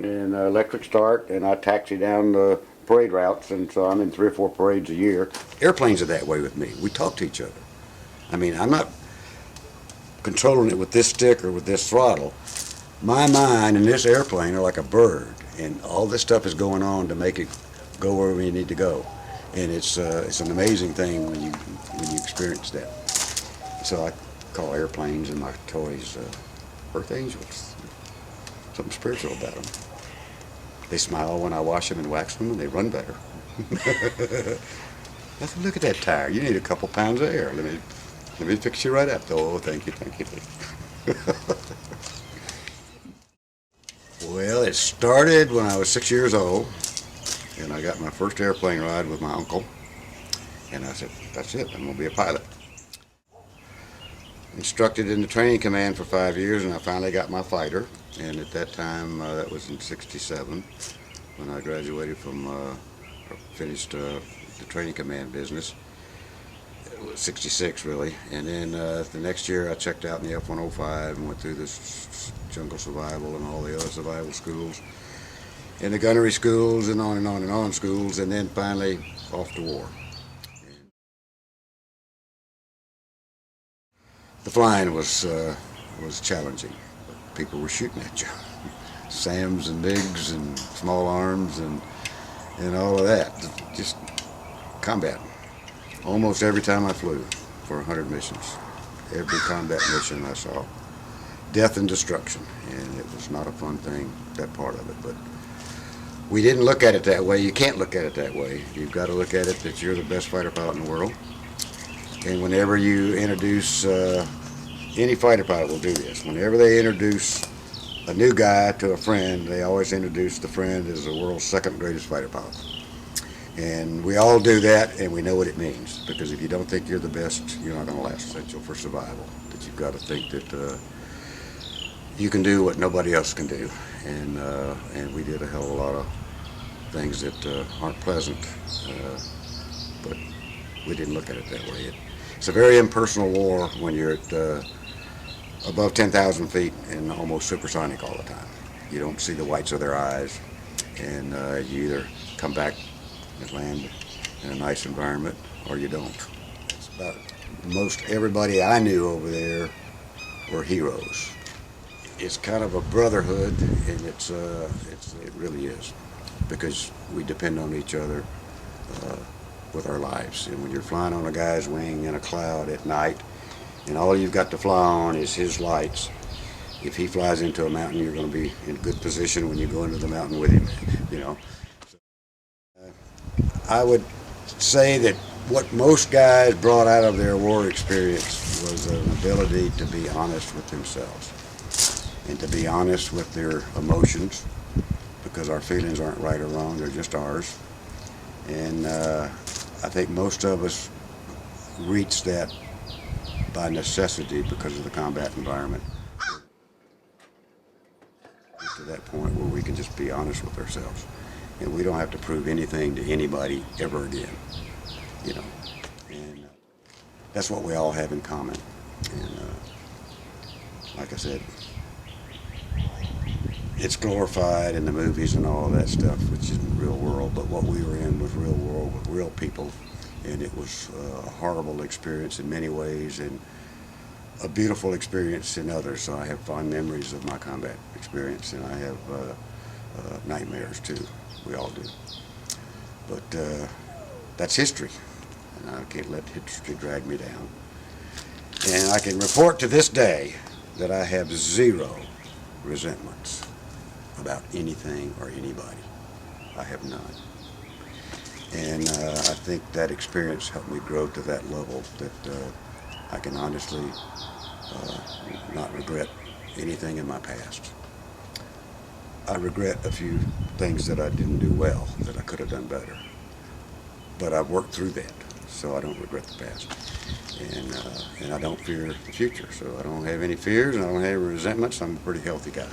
and electric start, and I taxi down the parade routes, and so I'm in 3 or 4 parades a year. Airplanes are that way with me. We talk to each other. I mean, I'm not controlling it with this stick or with this throttle. My mind and this airplane are like a bird, and all this stuff is going on to make it go where we need to go. And it's an amazing thing when you experience that. So I call airplanes and my toys earth angels. Something spiritual about them. They smile when I wash them and wax them, and they run better. I said, look at that tire. You need a couple pounds of air. Let me fix you right up. Oh, thank you, thank you. Well, it started when I was 6 years old, and I got my first airplane ride with my uncle. And I said, that's it, I'm going to be a pilot. Instructed in the training command for 5 years, and I finally got my fighter. And at that time, that was in '67, when I graduated from, finished the training command business. It was '66 really. And then the next year I checked out in the F-105 and went through this jungle survival and all the other survival schools, and the gunnery schools, and on and on and on schools, and then finally off to war. The flying was challenging. People were shooting at you. SAMs and MiGs and small arms and all of that. Just combat. Almost every time I flew for 100 missions. Every combat mission I saw. Death and destruction. And it was not a fun thing, that part of it. But we didn't look at it that way. You can't look at it that way. You've got to look at it that you're the best fighter pilot in the world. And whenever you introduce, any fighter pilot will do this, whenever they introduce a new guy to a friend, they always introduce the friend as the world's second greatest fighter pilot. And we all do that, and we know what it means, because if you don't think you're the best, you're not going to last. Essential for survival, that you've got to think that you can do what nobody else can do. And we did a hell of a lot of things that aren't pleasant, but we didn't look at it that way. It's a very impersonal war when you're at above 10,000 feet and almost supersonic all the time. You don't see the whites of their eyes, and you either come back and land in a nice environment, or you don't. It's about most everybody I knew over there were heroes. It's kind of a brotherhood, and it really is, because we depend on each other with our lives. And when you're flying on a guy's wing in a cloud at night, and all you've got to fly on is his lights, if he flies into a mountain, you're going to be in good position when you go into the mountain with him, you know. I would say that what most guys brought out of their war experience was an ability to be honest with themselves and to be honest with their emotions, because our feelings aren't right or wrong, they're just ours. And I think most of us reach that by necessity because of the combat environment. To that point where we can just be honest with ourselves, and we don't have to prove anything to anybody ever again, you know. And that's what we all have in common. And like I said, it's glorified in the movies and all of that stuff, which isn't the real world, but what we were in was real world with real people, and it was a horrible experience in many ways, and a beautiful experience in others. So I have fond memories of my combat experience, and I have nightmares too. We all do. But that's history, and I can't let history drag me down. And I can report to this day that I have zero resentments about anything or anybody. I have none. And I think that experience helped me grow to that level that I can honestly not regret anything in my past. I regret a few things that I didn't do well, that I could have done better. But I've worked through that, so I don't regret the past. And I don't fear the future, so I don't have any fears, and I don't have any resentments. I'm a pretty healthy guy.